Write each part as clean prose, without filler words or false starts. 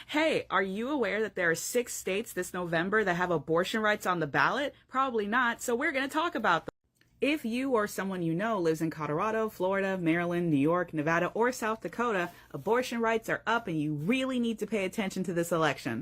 Hey, are you aware that there are 6 states this November that have abortion rights on the ballot? Probably not, so we're going to talk about them. If you or someone you know lives in Colorado, Florida, Maryland, New York, Nevada, or South Dakota, abortion rights are up and you really need to pay attention to this election.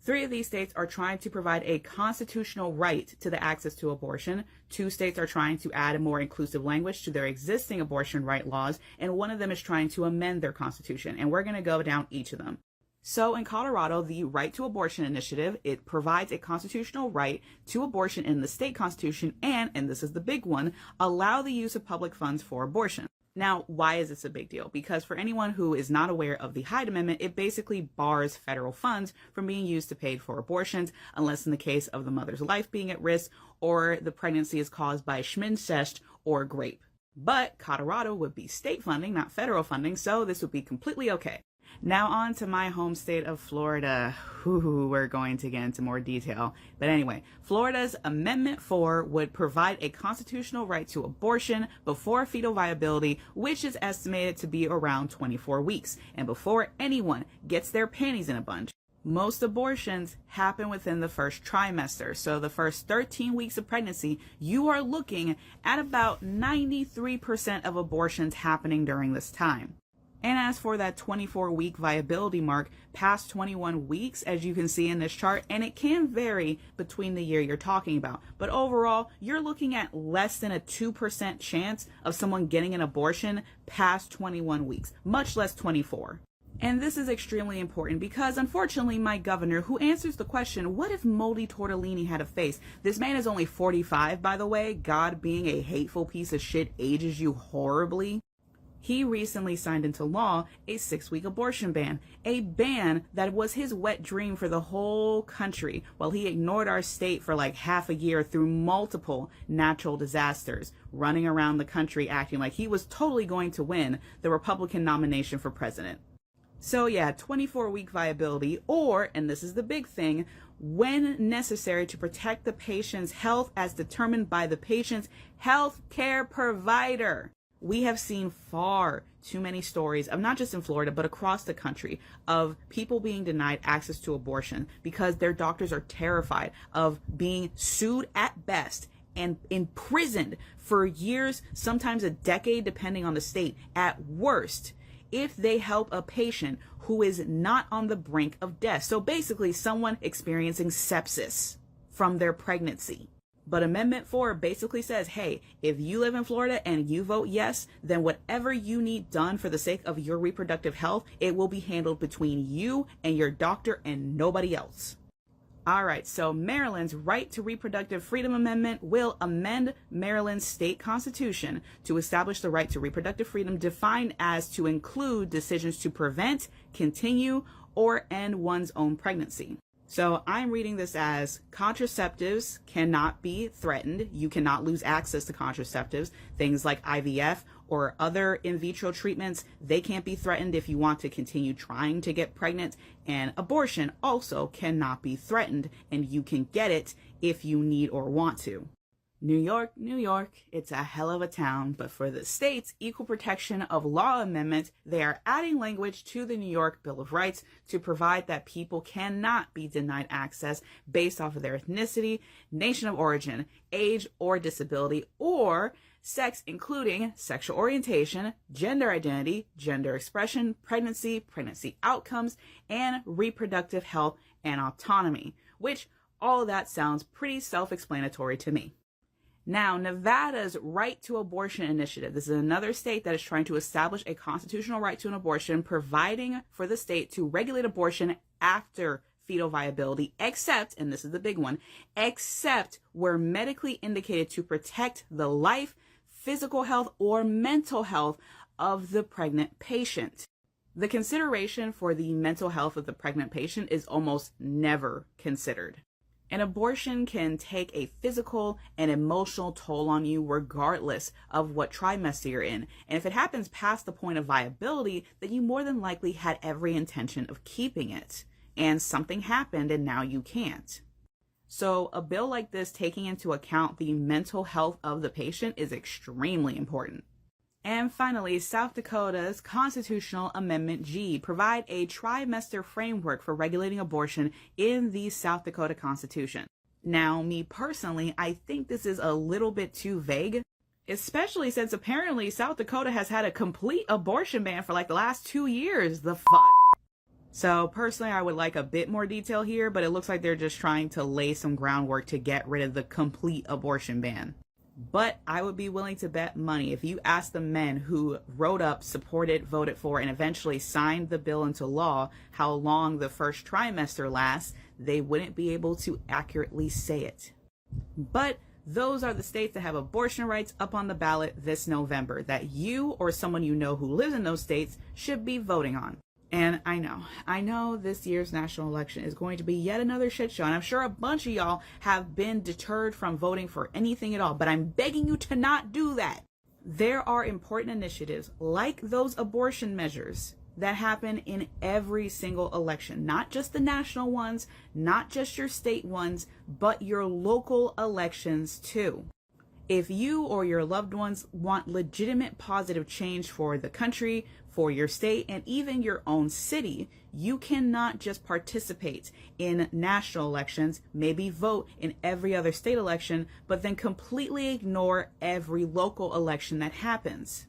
3 of these states are trying to provide a constitutional right to the access to abortion. 2 states are trying to add a more inclusive language to their existing abortion right laws, and 1 of them is trying to amend their constitution, and we're going to go down each of them. So in Colorado, the Right to Abortion Initiative, it provides a constitutional right to abortion in the state constitution and this is the big one, allow the use of public funds for abortion. Now, why is this a big deal? Because for anyone who is not aware of the Hyde Amendment, it basically bars federal funds from being used to pay for abortions, unless in the case of the mother's life being at risk or the pregnancy is caused by schmincest or grape. But Colorado would be state funding, not federal funding, so this would be completely okay. Now on to my home state of Florida. We're going to get into more detail. But anyway, Florida's Amendment 4 would provide a constitutional right to abortion before fetal viability, which is estimated to be around 24 weeks, and before anyone gets their panties in a bunch. Most abortions happen within the first trimester, so the first 13 weeks of pregnancy, you are looking at about 93% of abortions happening during this time. And as for that 24-week viability mark, past 21 weeks, as you can see in this chart, and it can vary between the year you're talking about, but overall, you're looking at less than a 2% chance of someone getting an abortion past 21 weeks, much less 24. And this is extremely important because, unfortunately, my governor, who answers the question, what if Moldy Tortellini had a face? This man is only 45, by the way. God, being a hateful piece of shit, ages you horribly. He recently signed into law a 6-week abortion ban, a ban that was his wet dream for the whole country, while he ignored our state for like half a year through multiple natural disasters, running around the country acting like he was totally going to win the Republican nomination for president. So yeah, 24-week viability, or, and this is the big thing, when necessary to protect the patient's health as determined by the patient's health care provider. We have seen far too many stories of, not just in Florida, but across the country, of people being denied access to abortion because their doctors are terrified of being sued at best and imprisoned for years, sometimes a decade, depending on the state, at worst, if they help a patient who is not on the brink of death. So basically, someone experiencing sepsis from their pregnancy. But Amendment 4 basically says, hey, if you live in Florida and you vote yes, then whatever you need done for the sake of your reproductive health, it will be handled between you and your doctor and nobody else. All right, so Maryland's Right to Reproductive Freedom Amendment will amend Maryland's state constitution to establish the right to reproductive freedom defined as to include decisions to prevent, continue, or end one's own pregnancy. So I'm reading this as contraceptives cannot be threatened. You cannot lose access to contraceptives. Things like IVF or other in vitro treatments, they can't be threatened if you want to continue trying to get pregnant. And abortion also cannot be threatened, and you can get it if you need or want to. New York, New York, it's a hell of a town, but for the state's Equal Protection of Law Amendment, they are adding language to the New York Bill of Rights to provide that people cannot be denied access based off of their ethnicity, nation of origin, age or disability, or sex, including sexual orientation, gender identity, gender expression, pregnancy outcomes, and reproductive health and autonomy, which all of that sounds pretty self-explanatory to me. Now, Nevada's Right to Abortion Initiative, this is another state that is trying to establish a constitutional right to an abortion, providing for the state to regulate abortion after fetal viability, except, and this is the big one, except where medically indicated to protect the life, physical health, or mental health of the pregnant patient. The consideration for the mental health of the pregnant patient is almost never considered. An abortion can take a physical and emotional toll on you regardless of what trimester you're in. And if it happens past the point of viability, then you more than likely had every intention of keeping it. And something happened and now you can't. So a bill like this taking into account the mental health of the patient is extremely important. And finally, South Dakota's Constitutional Amendment G provide a trimester framework for regulating abortion in the South Dakota Constitution. Now, me personally, I think this is a little bit too vague, especially since apparently South Dakota has had a complete abortion ban for like the last 2 years. The fuck? So personally, I would like a bit more detail here, but it looks like they're just trying to lay some groundwork to get rid of the complete abortion ban. But I would be willing to bet money if you ask the men who wrote up, supported, voted for, and eventually signed the bill into law how long the first trimester lasts, they wouldn't be able to accurately say it. But those are the states that have abortion rights up on the ballot this November that you or someone you know who lives in those states should be voting on. And I know this year's national election is going to be yet another shit show, and I'm sure a bunch of y'all have been deterred from voting for anything at all, but I'm begging you to not do that. There are important initiatives like those abortion measures that happen in every single election, not just the national ones, not just your state ones, but your local elections too. If you or your loved ones want legitimate positive change for the country, for your state, and even your own city, you cannot just participate in national elections, maybe vote in every other state election, but then completely ignore every local election that happens.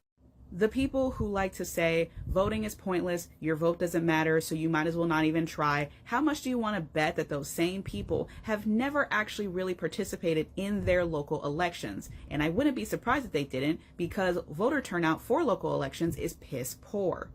The people who like to say voting is pointless, your vote doesn't matter, so you might as well not even try, how much do you want to bet that those same people have never actually really participated in their local elections? And I wouldn't be surprised if they didn't, because voter turnout for local elections is piss poor.